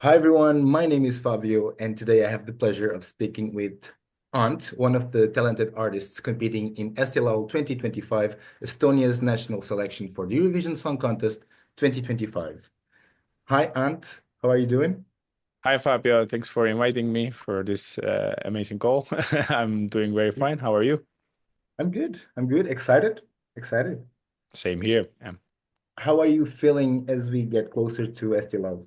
Hi everyone, my name is Fábio, and today I have the pleasure of speaking with Ant, one of the talented artists competing in Eesti Laul 2025, Estonia's national selection for the Eurovision Song Contest 2025. Hi Ant, how are you doing? Hi, Fábio. Thanks for inviting me for this amazing call. I'm doing very fine. How are you? I'm good. I'm good. Excited? Excited. Same here. How are you feeling as we get closer to Eesti Laul?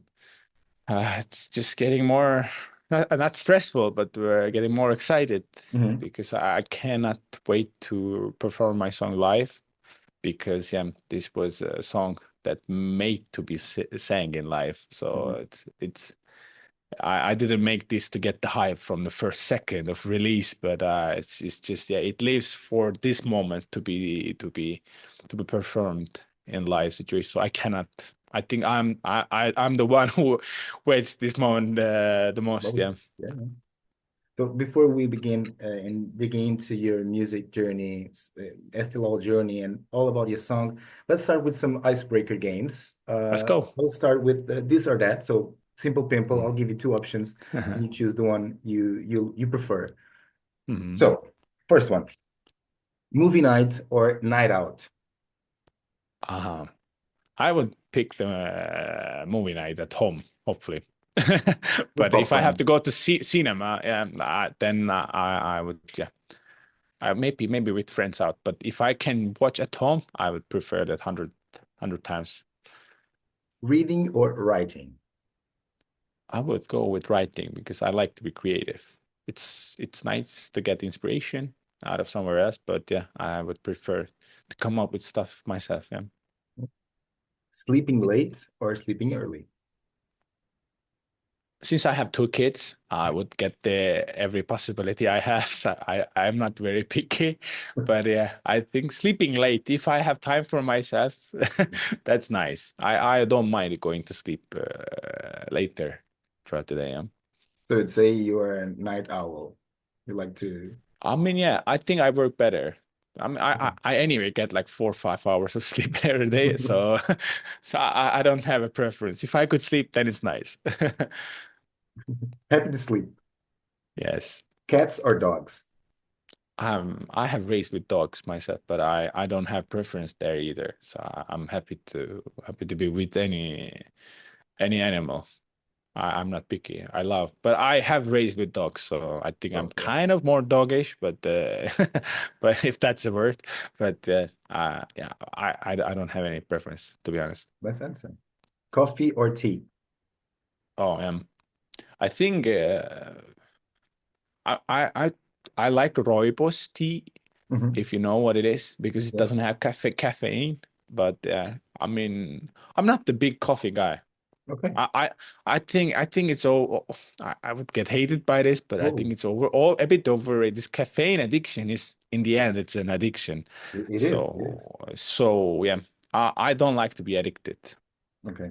It's just getting more, not stressful, but we're getting more excited Mhm. because I cannot wait to perform my song live because this was a song that made to be sang in live. So Mhm. I didn't make this to get the hype from the first second of release, but it's just it lives for this moment to be performed in live situation. So I cannot. I think I'm the one who waits this moment the most. Well, Yeah. yeah. So before we begin and dig into your music journey, Estee Lauder journey, and all about your song, let's start with some icebreaker games. Let's go. We'll start with this or that. So simple, pimple. Mm. I'll give you two options, and you choose the one you prefer. Mhm. So first one, movie night or night out? Uh-huh. I would pick the movie night at home, hopefully. With But if I have to popcorn. go to see cinema, then I would, yeah. Maybe with friends out, but if I can watch at home, I would prefer that hundred times. Reading or writing? I would go with writing because I like to be creative. It's nice to get inspiration out of somewhere else, but yeah, I would prefer to come up with stuff myself. Yeah. Sleeping late or sleeping early? Since I have two kids, I would get the every possibility I have. So I'm not very picky, but yeah, I think sleeping late, if I have time for myself, that's nice. I don't mind going to sleep later throughout the day. Yeah. So I'd say you're a night owl. You like to. I mean, yeah, I think I work better. I mean, I anyway get like 4 or 5 hours of sleep every day, so so I don't have a preference. If I could sleep, then it's nice. Happy to sleep. Yes. Cats or dogs? I have raced with dogs myself, but I don't have preference there either. So I'm happy to be with any animal. I'm not picky. I love, but I have raced with dogs, so I think I'm Okay, kind of more doggish, but but if that's a word, but yeah, I don't have any preference to be honest. that's answer. Coffee or tea? Oh, I think I I I I like rooibos tea Hmm. if you know what it is, because it Yeah. doesn't have caffeine. But I mean, I'm not the big coffee guy. Okay. I I, I think it's all. I would get hated by this, but I Oh, think it's all a bit overrated. This caffeine addiction is, in the end, it's an addiction. it is. It is. So yeah, I don't like to be addicted. Okay.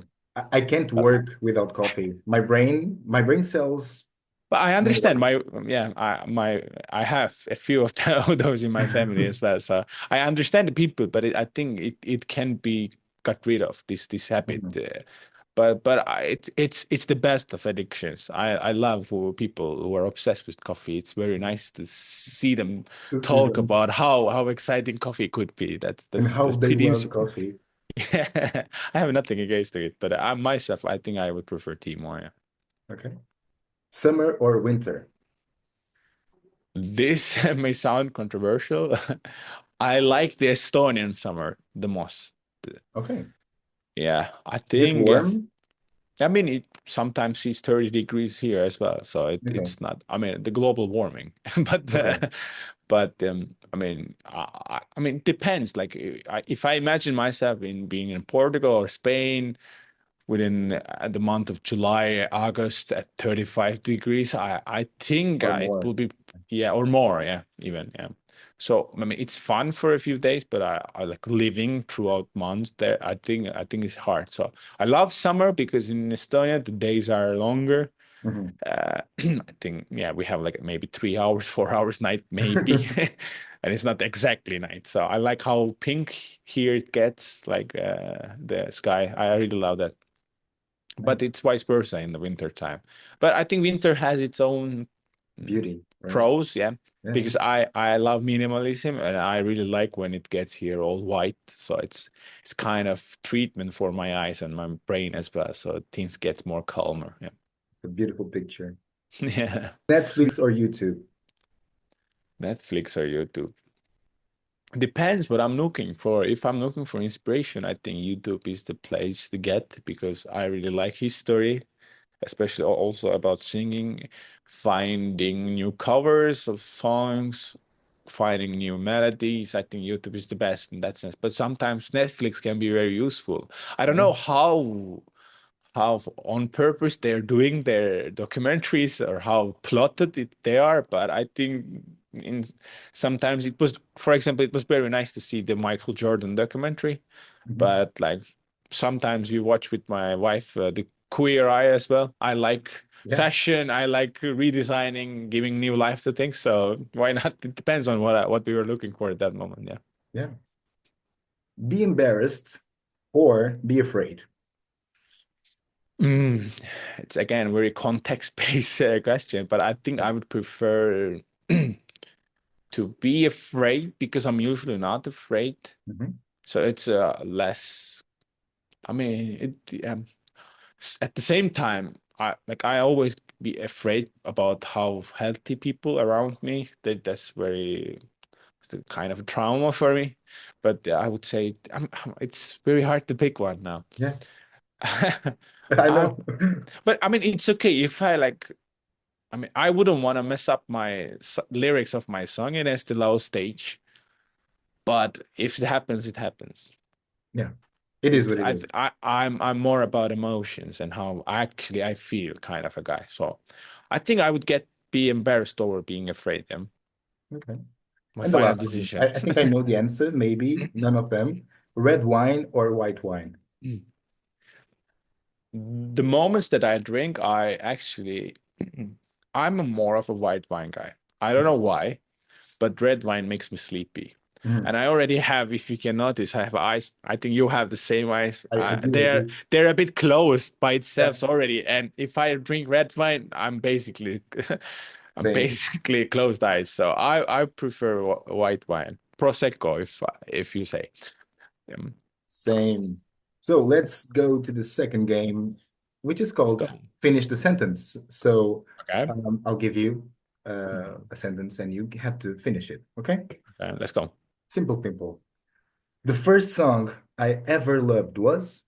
I can't But work without coffee. My brain cells. But I No understand work. I have a few of those in my family as well. So I understand the people, but I think it can be got rid of this habit. Mhm. It's the best of addictions. I love people who are obsessed with coffee. It's very nice to see them To see talk them about how exciting coffee could be. That's and that's how that's they pretty. love coffee. Yeah, I have nothing against it, but I myself I think I would prefer tea more. Yeah. Okay. Summer or winter? This may sound controversial. I like the Estonian summer the most. Okay. Yeah, I Is it think, yeah. warm? I mean, it sometimes sees 30 degrees here as well. So Okay. it's not, I mean, the global warming, but, Okay. I mean, I mean, it depends. Like, if I imagine myself in being in Portugal or Spain within the month of July, August at 35 degrees, I think Or it more. will be, yeah, or more, yeah, even, yeah. So, I mean, it's fun for a few days, but I like living throughout months there. I think it's hard. So I love summer because in Estonia the days are longer. Mhm. I think, yeah, we have like maybe 3 hours, 4 hours night, maybe, and it's not exactly night. So I like how pink here it gets, like the sky. I really love that. but it's vice versa in the winter time. But I think winter has its own Beauty, right? pros, yeah, Yeah. because I love minimalism and I really like when it gets here all white. So it's kind of treatment for my eyes and my brain as well. So things gets more calmer. Yeah. A beautiful picture. Yeah. Netflix or YouTube? Netflix or YouTube. Depends what I'm looking for. If I'm looking for inspiration, I think YouTube is the place to get because I really like history, especially also about singing, finding new covers of songs, finding new melodies. I think YouTube is the best in that sense. But sometimes Netflix can be very useful. I don't Yeah. know how on purpose they're doing their documentaries or how plotted they are, but I think in sometimes it was, for example, it was very nice to see the Michael Jordan documentary, Mhm. but like sometimes we watch with my wife the Queer Eye as well. I like Yeah. fashion, I like redesigning, giving new life to things, so why not? It depends on what we were looking for at that moment. Yeah. Yeah. Be embarrassed or be afraid. Mm, it's again very context-based question, but I think I would prefer to be afraid because I'm usually not afraid. Mhm. So it's less. I mean, at the same time, I always be afraid about how healthy people around me. That's very it's a kind of a trauma for me. But I would say it's very hard to pick one now. Yeah, I I, know. but I mean, it's okay if I like. I mean, I wouldn't want to mess up my lyrics of my song in Eesti Laul stage, but if it happens, it happens. Yeah, it is what it is. I'm more about emotions and how actually I feel kind of a guy. So I think I would get be embarrassed over being afraid. Okay. My And the final last one, decision. I think I know the answer, maybe none of them. Red wine or white wine? The moments that I drink, I actually I'm more of a white wine guy. I don't know why, but red wine makes me sleepy. Mhm. And I already have, if you can notice, I have eyes. I think you have the same eyes. I do, I do. They're a bit closed by Yeah, itself already. And if I drink red wine, I'm basically I'm same, basically closed eyes. So I prefer white wine, prosecco, if you say. Um, same. So let's go to the second game, which is let's called go. Finish the Sentence. So Okay, I'll give you a sentence and you have to finish it. Okay? let's go. Simple, simple. The first song I ever loved was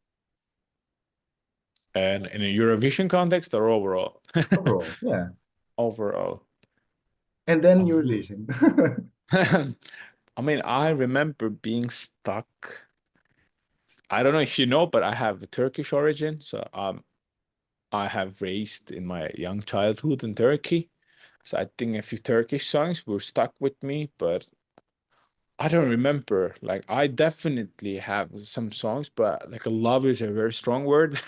And in a Eurovision context or overall? overall. Yeah. Overall. And then Oh. Eurovision. I mean, I remember being stuck. I don't know if you know, but I have a Turkish origin. So I have raised in my young childhood in Turkey. So I think a few Turkish songs were stuck with me, but I don't remember. Like I definitely have some songs, but like love is a very strong word.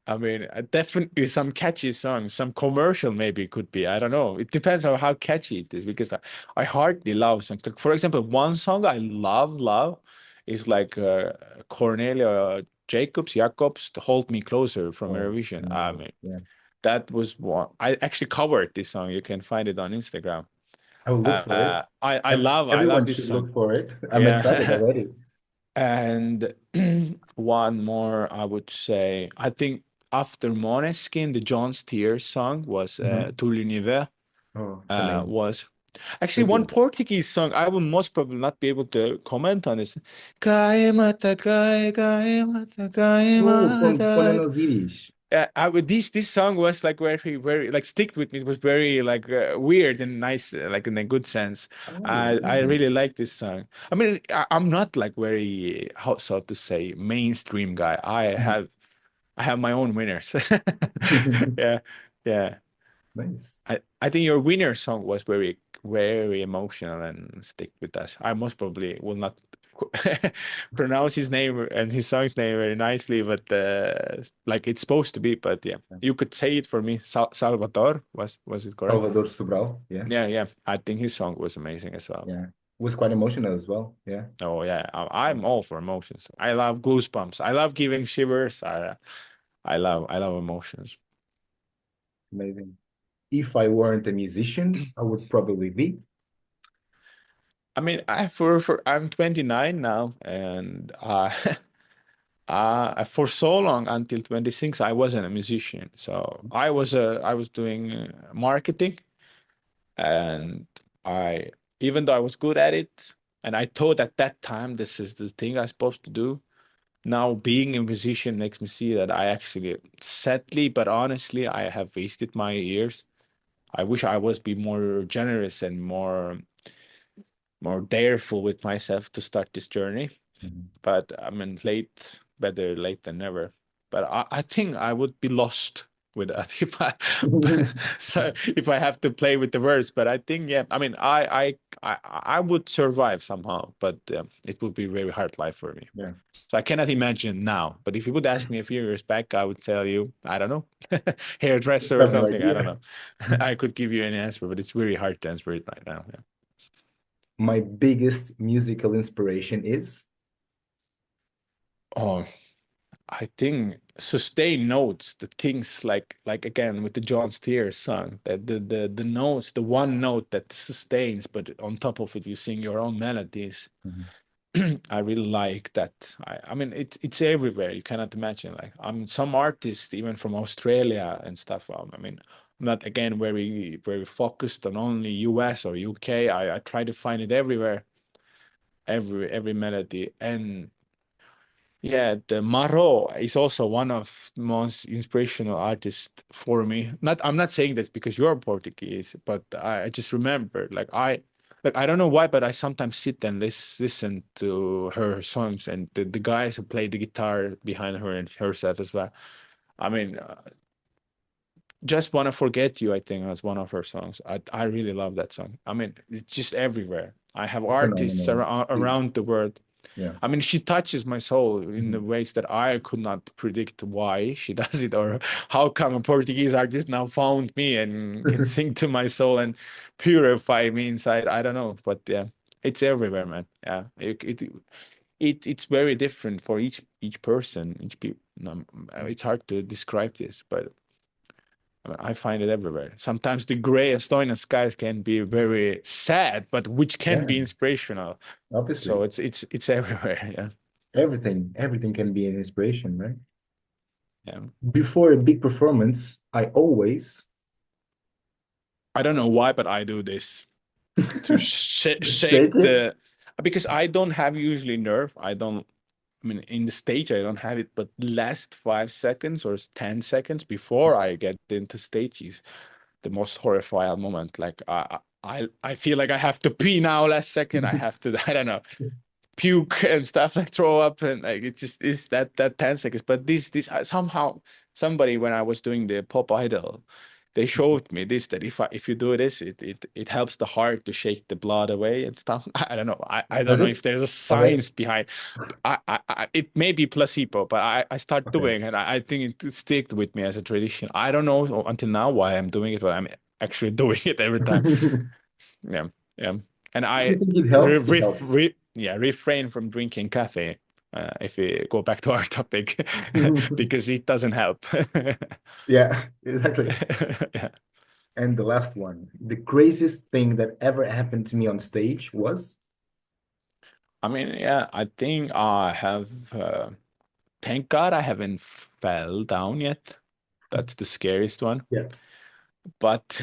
I mean, definitely some catchy songs, some commercial maybe could be. I don't know. It depends on how catchy it is because I hardly love songs. Like, for example, one song I love is like Cornelia Jacobs, to Hold Me Closer from Oh, Eurovision. I no. mean, Yeah. that was one. I actually covered this song. You can find it on Instagram. I will look for it. I love Everyone this should song. look for it. I'm excited Yeah. already. And one more, I would say, I think after Måneskin, the John Steers song was Mhm. To l'univers, Oh, it's amazing. was actually Thank one you. Portuguese song. I will most probably not be able to comment on this. Cae mata, cae mata, cae Oh, con mata. Osiris. This song was like very like stick with me. It was very like weird and nice, like in a good sense. Oh, I really? really like this song. I mean, I'm not like very how so to say mainstream guy. I have my own winners. Yeah, yeah. Nice. I think your winner song was very emotional and stick with us. I most probably will not pronounce his name and his song's name very nicely, but like it's supposed to be. But yeah, you could say it for me. Salvador was it correct? Salvador Sobral. Yeah. Yeah, yeah. I think his song was amazing as well. Yeah. Was quite emotional as well. Yeah. Oh yeah, I'm all for emotions. I love goosebumps. I love giving shivers. I love emotions. Amazing. If I weren't a musician, I would probably be. I mean, for I'm 29 now, and for so long until 26, I wasn't a musician. So I was doing marketing, and I even though I was good at it, and I thought at that time this is the thing I'm supposed to do. Now being a musician makes me see that I actually, sadly but honestly, I have wasted my years. I wish I was be more generous and more dareful with myself to start this journey. Mhm. But I mean, better late than never. But I think I would be lost with that if I so if I have to play with the words. But I think, yeah, I mean, I would survive somehow, but it would be a very hard life for me. Yeah. So I cannot imagine now. But if you would ask me a few years back, I would tell you, I don't know, hairdresser or Have no something. I don't idea. know. I could give you an answer, but it's very hard to answer it right now. Yeah. My biggest musical inspiration is. Oh, I think sustain notes, the things like again with the John Steers song, that the notes, the one note that sustains, but on top of it you sing your own melodies. Mhm. I really like that. I mean it's everywhere. You cannot imagine. Like some artists even from Australia and stuff. I mean I'm not again very focused on only US or UK. I try to find it everywhere, every melody. And yeah, the Maro is also one of the most inspirational artists for me. Not, I'm not saying that's because you're Portuguese, but I just remember, like I don't know why, but I sometimes sit and listen to her songs and the guys who play the guitar behind her and herself as well. I mean, just Wanna Forget You, I think, was one of her songs. I really love that song. I mean, it's just everywhere. I have artists Phenomenal. Please. around the world. Yeah. I mean, she touches my soul in the Mhm. ways that I could not predict why she does it, or how come a Portuguese artist now found me and can sing to my soul and purify me inside. I don't know, but yeah, it's everywhere, man. Yeah, it's very different for each person, each people. It's hard to describe this, but I find it everywhere. Sometimes the gray Estonian skies can be very sad, but which can Yeah, be inspirational. obviously. So it's everywhere. Yeah. Everything can be an inspiration, right? Yeah. Before a big performance, I always I don't know why, but I do this to shake shake it. the because I don't have usually nerve. I don't. I mean, in the stage, I don't have it, but last 5 seconds or 10 seconds before I get into stage is the most horrifying moment. Like I feel like I have to pee now. Last second, I have to. I don't know, puke and stuff, like throw up, and like it just is that 10 seconds. But this somehow somebody, when I was doing the pop idol, they showed me this, that if you do this, it helps the heart to shake the blood away and stuff. I don't know. I don't Does know it? if there's a Okay. science behind. It may be placebo, but I start Okay. doing, and I think it sticked with me as a tradition. I don't know until now why I'm doing it, but I'm actually doing it every time. Yeah, yeah. And If you I think it helps, it helps. refrain from drinking coffee, if we go back to our topic, because it doesn't help. Yeah, exactly. Yeah. And the last one, the craziest thing that ever happened to me on stage was, I mean, yeah, I think I have, thank God I haven't fell down yet. That's the scariest one. yes. But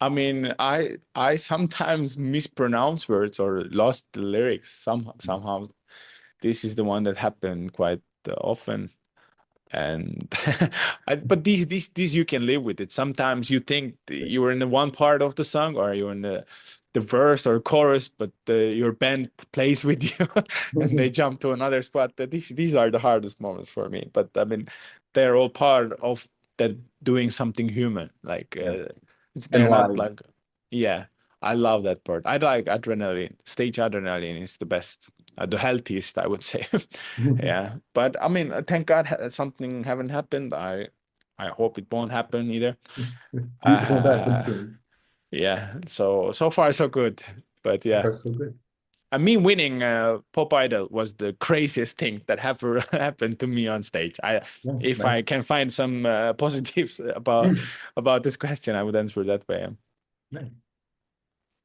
I mean, I sometimes mispronounce words or lost the lyrics somehow. This is the one that happened quite often. And but these you can live with it. Sometimes you think you're in the one part of the song or you're in the verse or chorus, but your band plays with you and they jump to another spot. That these are the hardest moments for me. But I mean, they're all part of that, doing something human. Like Yeah. And they're not live. like, yeah. I love that part. I like adrenaline. Stage adrenaline is the best, the healthiest, I would say. Yeah, but I mean, thank God something haven't happened. I hope it won't happen either. It won't happen Uh, soon. yeah, so far so good. But So yeah, far, so good. me winning Pop Idol was the craziest thing that ever happened to me on stage. Yeah, If I nice. can find some positives about this question, I would answer that way. Nice.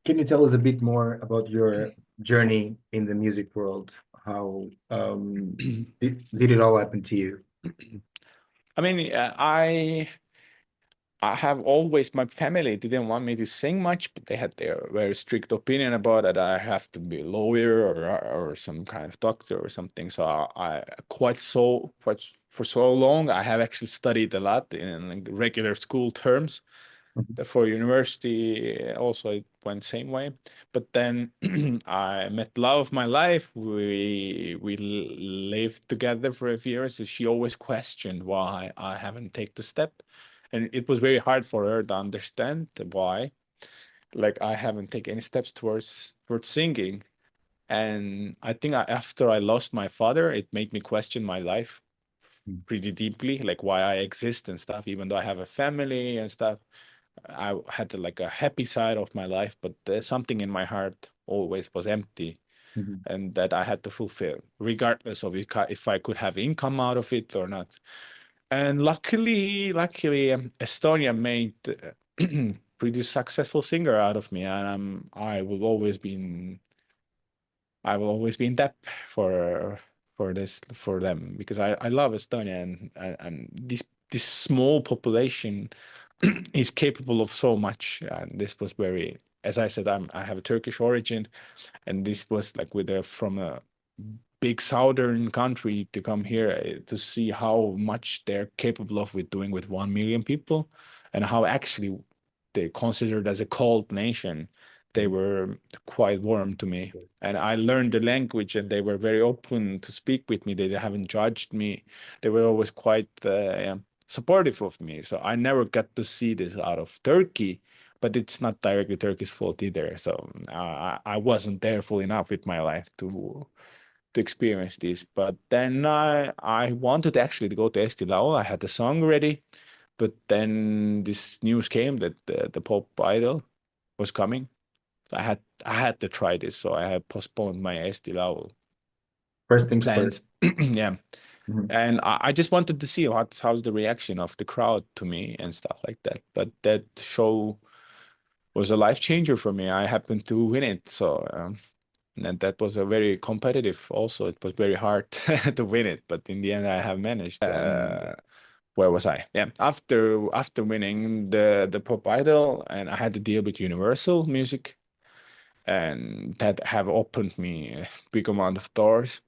Can you tell us a bit more about your journey in the music world? How did it all happen to you? I mean, I have always, my family didn't want me to sing much, but they had their very strict opinion about it. I have to be a lawyer or some kind of doctor or something. So I quite for so long I have actually studied a lot in like, regular school terms. Mhm, For university, also it went same way. But then I met love of my life. We lived together for a few years. So she always questioned why I haven't taken the step, and it was very hard for her to understand why. Like I haven't taken any steps towards singing. And I think after I lost my father, it made me question my life mhm, pretty deeply, like why I exist and stuff, even though I have a family and stuff. I had like a happy side of my life, but there's something in my heart always was empty mhm. and that I had to fulfill, regardless of if I could have income out of it or not. And luckily, Estonia made pretty successful singer out of me, and I will always be in debt for them because I love Estonia and this small population is capable of so much. And this was very, as I said, I have a Turkish origin, and this was like from a big southern country to come here to see how much they're capable of with doing with 1 million people, and how actually they considered as a cold nation. They were quite warm to me, and I learned the language, and they were very open to speak with me. They haven't judged me. They were always quite supportive of me. So I never got to see this out of Turkey, but it's not directly Turkey's fault either. So I wasn't there full enough with my life to experience this. But then I wanted actually to go to Eesti Laul. I had the song ready, but then this news came that the Pop Idol was coming. I had to try this, so I had postponed my Eesti Laul First things first. plans. Yeah. Mhm. And I just wanted to see how's the reaction of the crowd to me and stuff like that. But that show was a life changer for me. I happened to win it, so and that was a very competitive. Also, it was very hard to win it, but in the end, I have managed. And where was I? Yeah, after winning the Pop Idol, and I had to deal with Universal Music, and that have opened me a big amount of doors.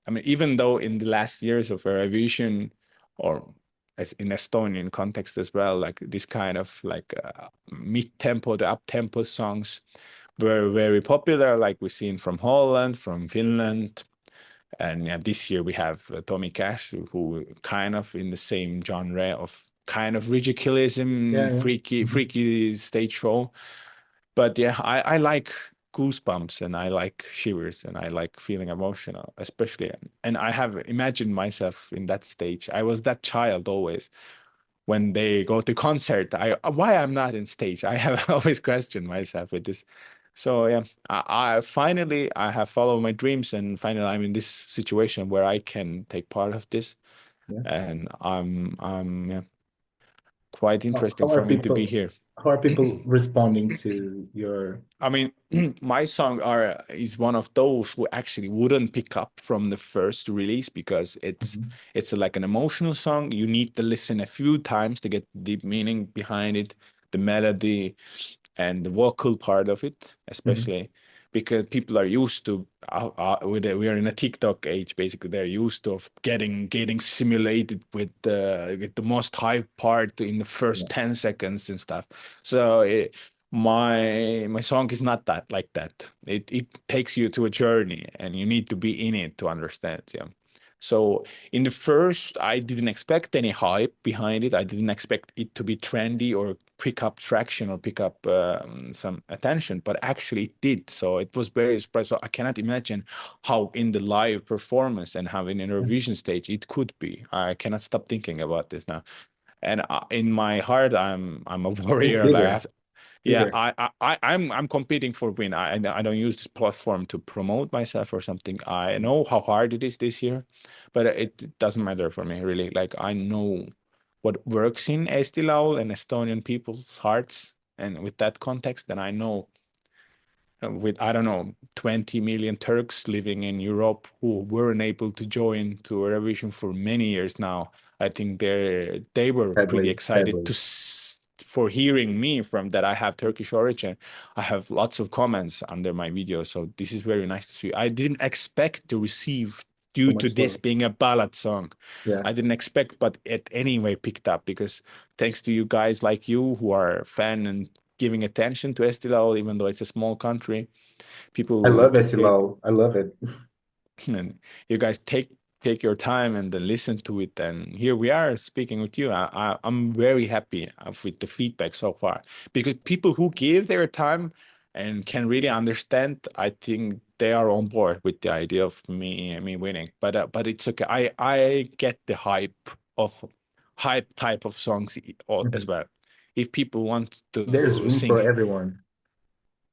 I mean, even though in the last years of Eurovision, or as in Estonian context as well, like this kind of like mid-tempo to up-tempo songs were very popular, like we've seen from Holland, from Finland. And yeah, this year we have Tommy Cash, who kind of in the same genre of kind of ridiculism, Yeah, yeah. Mhm. freaky stage show. But yeah, I like goosebumps and I like shivers and I like feeling emotional, especially. And I have imagined myself in that stage. I was that child always when they go to concert. Why I'm not in stage. I have always questioned myself with this. So yeah, I finally I have followed my dreams and finally I'm in this situation where I can take part of this. Yeah. And I'm yeah, quite How, interesting how for are me to be people here. how are people responding to your I mean, my song are is one of those who actually wouldn't pick up from the first release because Mhm. it's like an emotional song. You need to listen a few times to get the deep meaning behind it, the melody, and the vocal part of it, Mhm. especially because people are used to we are in a TikTok age. Basically, they're used to of getting simulated with the most high part in the Yeah. first 10 seconds and stuff. So my song is not that like that. It takes you to a journey, and you need to be in it to understand. Yeah. So in the first, I didn't expect any hype behind it. I didn't expect it to be trendy or pick up traction or pick up some attention, but actually it did. So it was very surprised. So I cannot imagine how in the live performance and how in an Yeah. Eurovision stage it could be. I cannot stop thinking about this now. And in my heart, I'm a Think warrior. Like bigger. Be Yeah, there. I'm competing for win. I don't use this platform to promote myself or something. I know how hard it is this year, but it doesn't matter for me really. Like I know what works in Eesti Laul and Estonian people's hearts, and with that context, then I know with I don't know 20 million Turks living in Europe who weren't able to join to Eurovision for many years now. I think they were pretty Sadly, excited sadly. for hearing me from that I have Turkish origin. I have lots of comments under my video, so this is very nice to see. I didn't expect to receive So due to much this love. being a ballad song. Yeah. I didn't expect, but it anyway picked up because thanks to you guys like you who are a fan and giving attention to Eesti Laul, even though it's a small country. I People love took Eesti it, Laul. I love it. and you guys take your time and then listen to it. And here we are speaking with you. I'm very happy with the feedback so far because people who give their time and can really understand, I think they are on board with the idea of me winning. But it's okay. I get the hype type of songs as Mhm. well. If people want There's to room for sing, everyone.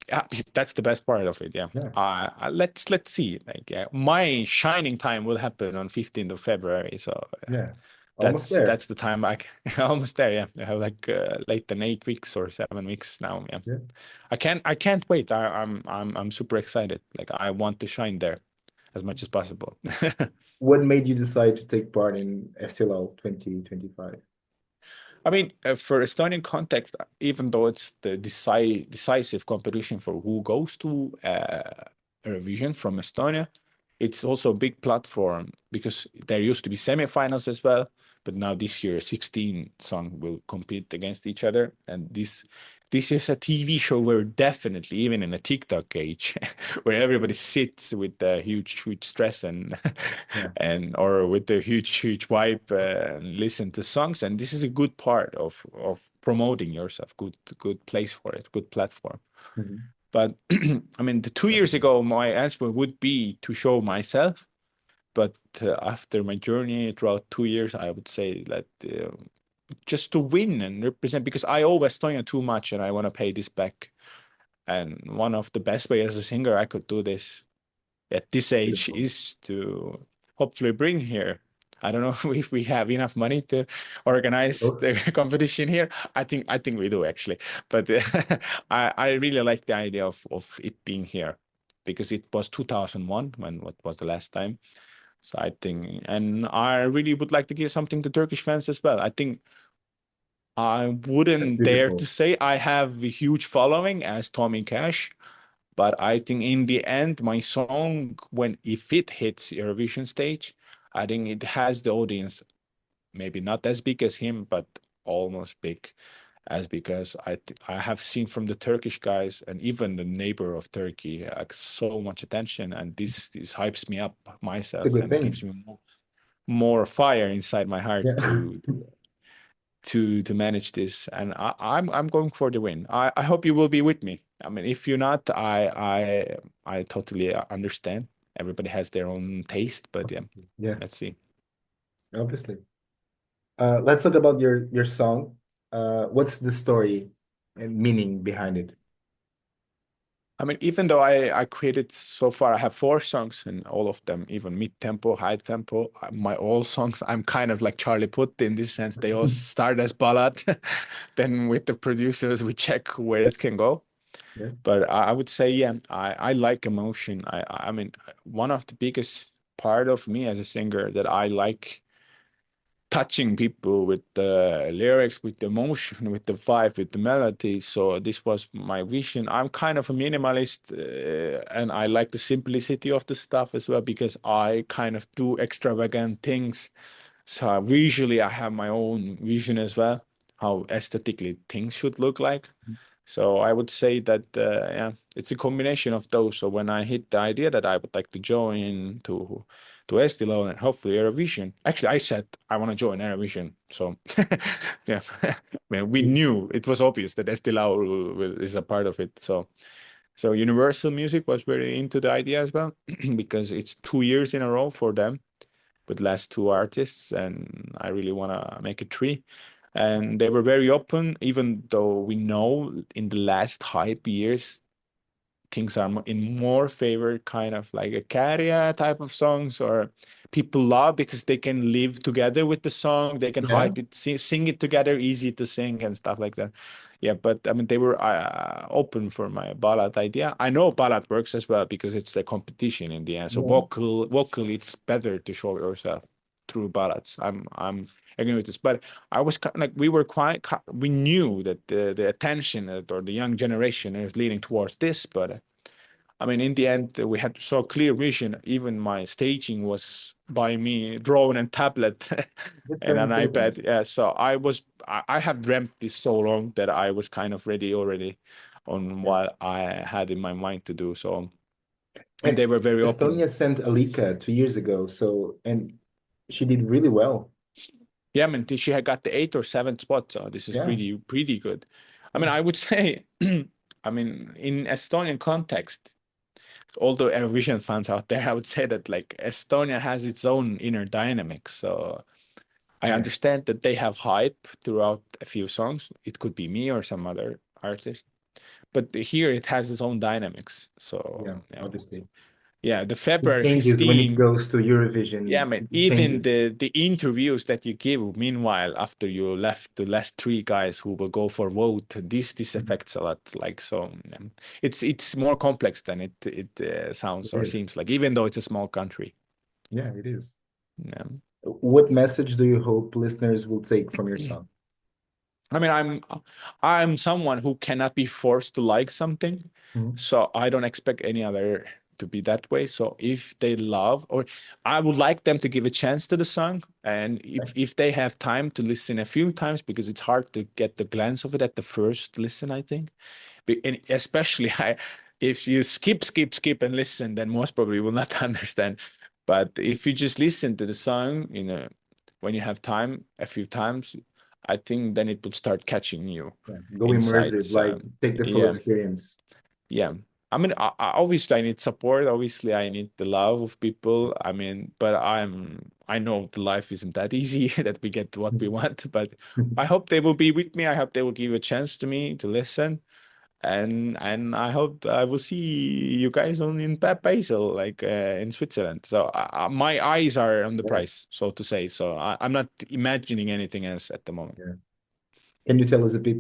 yeah, that's the best part of it. Yeah. Yeah. Let's see. Like, yeah, my shining time will happen on 15th of February. So Yeah. Almost that's there. the time almost there. Yeah. I have like late than 8 weeks or 7 weeks now. Yeah. Yeah. I can't wait. I'm super excited. Like I want to shine there as much as possible. What made you decide to take part in Eesti Laul 2025? I mean, for Estonian context, even though it's the decisive competition for who goes to Eurovision from Estonia, it's also a big platform because there used to be semifinals as well, but now this year 16 songs will compete against each other, and this is a TV show where definitely, even in a TikTok age, where everybody sits with a huge stress and Yeah. and or with a huge vibe and listen to songs, and this is a good part of promoting yourself. Good place for it, good platform. Mhm. But I mean, the 2 years ago, my answer would be to show myself. But after my journey throughout 2 years, I would say that just to win and represent, because I owe Estonia too much and I want to pay this back. And one of the best way as a singer I could do this at this age Beautiful. is to hopefully bring here. I don't know if we have enough money to organize Oh, the competition here. I think we do actually, but I really like the idea of it being here because it was 2001 when what was the last time. So I think, and I really would like to give something to Turkish fans as well. I think I that's wouldn't dare to beautiful. say I have a huge following as Tommy Cash, but I think in the end, my song, when if it hits Eurovision stage, I think it has the audience, maybe not as big as him, but almost big as because I have seen from the Turkish guys and even the neighbor of Turkey like so much attention, and this hypes me up It's a myself good and gives thing. me more fire inside my heart Yeah. to manage this. And I'm going for the win. I hope you will be with me. I mean, if you're not, I totally understand. Everybody has their own taste, but yeah, Yeah, let's see. obviously. Let's talk about your song. What's the story and meaning behind it? I mean, even though I created so far, I have 4 songs and all of them, even mid-tempo, high tempo, my all songs, I'm kind of like Charlie Puth in this sense. They all start as ballad. Then with the producers, we check where it can go. Yeah. But I would say, yeah, I like emotion. I mean, one of the biggest part of me as a singer that I like touching people with the lyrics, with the emotion, with the vibe, with the melody. So this was my vision. I'm kind of a minimalist, and I like the simplicity of the stuff as well because I kind of do extravagant things. So visually, I have my own vision as well, how aesthetically things should look like. So I would say that yeah, it's a combination of those. So when I hit the idea that I would like to join to Eesti Laul and hopefully Eurovision, actually I said I want to join Eurovision. So yeah, man, we knew it was obvious that Eesti Laul is a part of it. So Universal Music was very into the idea as well because it's 2 years in a row for them with last 2 artists, and I really want to make it 3. and they were very open, even though we know in the last hype years things are in more favor, kind of like a carrier type of songs, or people love because they can live together with the song, they can Yeah. hype it, sing it together, easy to sing and stuff like that. Yeah, but I mean, they were open for my ballad idea. I know ballad works as well because it's the competition in the end. So Yeah. vocally, it's better to show yourself through ballads. I'm agreeing with this, but I was like, we were quite, we knew that the attention or the young generation is leaning towards this, but I mean, in the end, we had so clear vision. Even my staging was by me, drawn and tablet That's and very an important. iPad. Yeah, so I have dreamt this so long that I was kind of ready already on Yeah. what I had in my mind to do. So, and And they were very open. Estonia sent Alika 2 years ago, so and she did really well. Yeah, I mean, she had got the eighth or seventh spot, so this is Yeah. pretty good. I mean, Yeah. I would say, I mean, in Estonian context, although Eurovision fans out there, I would say that like Estonia has its own inner dynamics. So I Yeah. understand that they have hype throughout a few songs. It could be me or some other artist, but here it has its own dynamics. So Yeah. Obviously. yeah, the It February changes when it 15. goes to Yeah, Eurovision. man. It Even changes. the interviews that you give, meanwhile, after you left the last three guys who will go for vote, this Mhm. affects a lot. Like so, it's more complex than it It sounds or is. seems like, even though it's a small country. Yeah, it is. Yeah. What message do you hope listeners will take from your song? I mean, I'm someone who cannot be forced to like something, Mhm. so I don't expect any other to be that way. So if they love, or I would like them to give a chance to the song, and Okay. if they have time to listen a few times, because it's hard to get the glance of it at the first listen, I think. And especially if you skip and listen, then most probably will not understand. But if you just listen to the song, when you have time a few times, I think then it would start catching you Yeah. Go inside. immersive, like So take the full yeah, experience. yeah. I mean, obviously I need support. Obviously I need the love of people. I mean, but I know the life isn't that easy that we get what we want. But I hope they will be with me. I hope they will give a chance to me to listen, and I hope I will see you guys on in Basel, like in Switzerland. So my eyes are on the Yeah. prize, so to say. So I'm not imagining anything else at the moment. Yeah. Can you tell us a bit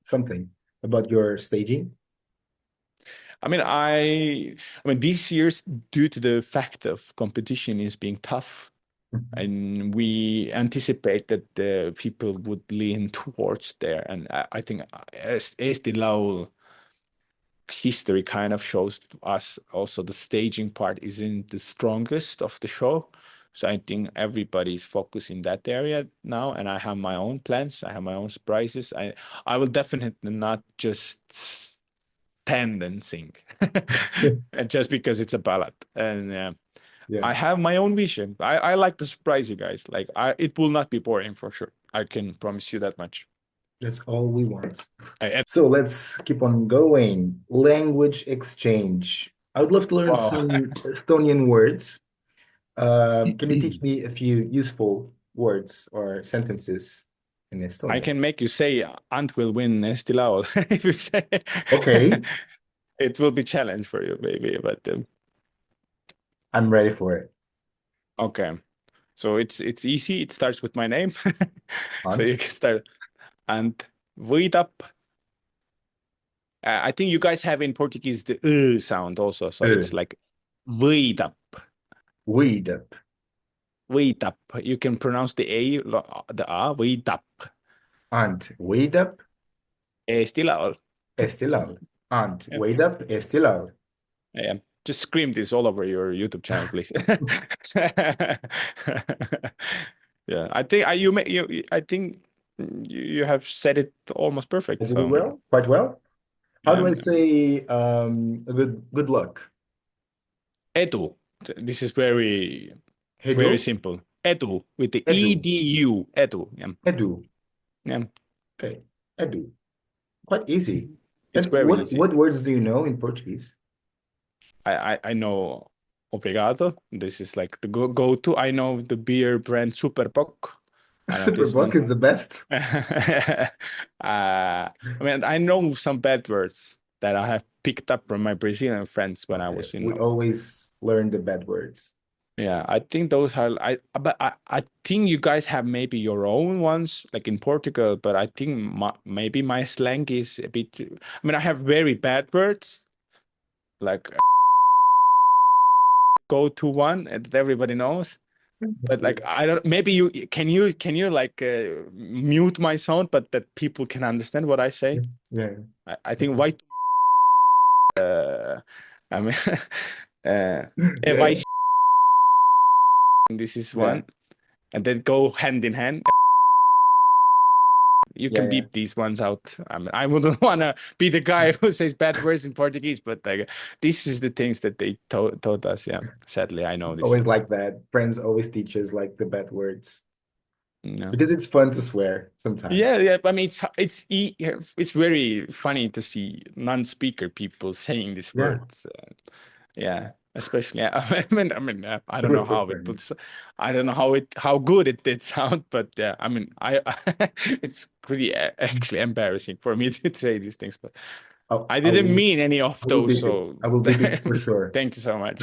something about your staging? I mean, I mean, these years, due to the fact of competition is being tough, Mhm. and we anticipate that the people would lean towards there. And I think as Eesti Laul history kind of shows us also the staging part isn't the strongest of the show. So I think everybody's focused in that area now, and I have my own plans. I have my own surprises. I will definitely not just stand and sing, and just because it's a ballad. And Yeah, I have my own vision. I like to surprise you guys. Like it will not be boring for sure. I can promise you that much. that's all we want. I, So let's keep on going. Language exchange. I would love to learn wow. some Estonian words. Can you teach me a few useful words or sentences in I Estonian? can make you say Ant will win Eesti Laul if you say Okay, it will be challenge for you, maybe. But I'm ready for it. okay, so it's easy. It starts with my name, so Ant. you can start. And võidab. I think you guys have in Portuguese the sound also, so Ö. it's like võidab, Weed. võidab. You can pronounce the the a, võidab. Ant. Weed up. Eesti Laul. Estilal. Ant. Yeah. Weed up. Estilal. Yeah. Just scream this all over your YouTube channel, please. Yeah, I think I think you have said it almost I perfect. did it So well, quite well. How do I yeah, say good luck? edu. This is very Edu. simple. Edu with the Edu. edu. Edu. Yeah, Edu. yeah. Okay. Edu. Quite easy. It's And very what easy. what words do you know in Portuguese? I know obrigado. This is like the go to. I know the beer brand Super Bock. I know this Superboc one. is the best. I mean, I know some bad words that I have picked up from my Brazilian friends when I Okay. was, We always learn the bad words. yeah, I think those are but I think you guys have maybe your own ones like in Portugal, but I think maybe my slang is a bit. I mean, I have very bad words like go to one that everybody knows. But like Yeah. I don't maybe can you like mute my sound but that people can understand what I say. Yeah. I think white I mean if I Yeah. see this is Yeah. one and then go hand in hand. You Yeah. can Yeah. beep these ones out. I mean, I wouldn't want to be the guy who says bad words in Portuguese, but like this is the things that they taught us. Yeah, sadly, I know It's this. always like that. Friends always teach us like the bad words No. because it's fun to swear sometimes. Yeah, yeah. I mean, it's very funny to see non-speaker people saying these Yeah. words. Yeah, especially. I It don't know was so how it funny. puts. I don't know how good it did sound, but yeah, I mean, it's pretty actually embarrassing for me to say these things, but I I didn't mean any of will those. beep it. So I will beep it for sure. thank you so much.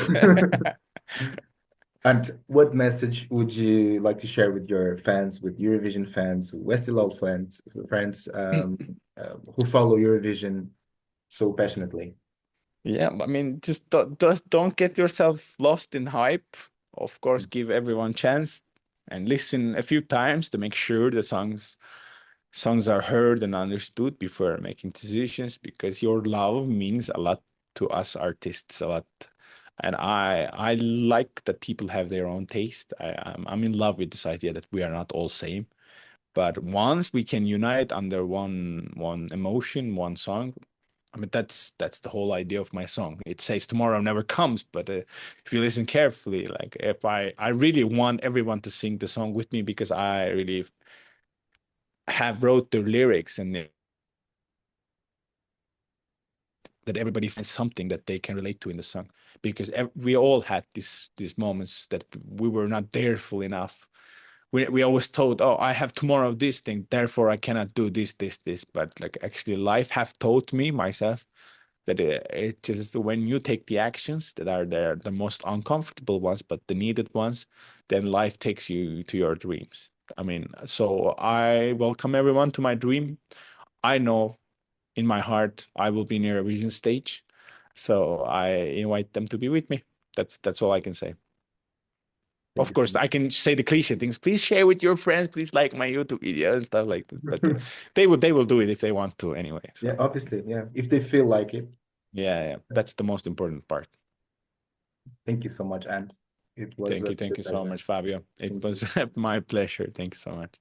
And what message would you like to share with your fans, with Eurovision fans, Eesti Laul fans who follow Eurovision so passionately? Yeah, I mean, just don't get yourself lost in hype. Of course, give everyone chance and listen a few times to make sure the songs are heard and understood before making decisions because your love means a lot to us artists, a lot. And I like that people have their own taste. I'm in love with this idea that we are not all same. But once we can unite under one emotion, one song, I mean that's the whole idea of my song. It says tomorrow never comes, but if you listen carefully, like if I really want everyone to sing the song with me because I really have wrote the lyrics and that everybody finds something that they can relate to in the song because we all had these moments that we were not there full enough. We always told, oh, I have tomorrow this thing, therefore I cannot do this, but like actually life have taught me myself that it just when you take the actions that are there the most uncomfortable ones but the needed ones, then life takes you to your dreams. I mean, so I welcome everyone to my dream. I know in my heart I will be near a vision stage, so I invite them to be with me. That's all I can say. Thank Of you so course, I can say the cliche things. Please share with your friends. Please like my YouTube video and stuff like that. But much. they will do it if they want to anyway. Yeah, So obviously, yeah. If they feel like it. yeah, yeah, that's the most important part. Thank you so much, and it was a Thank you so pleasure. much, Fabio. It Thank was you. my pleasure. Thank you so much.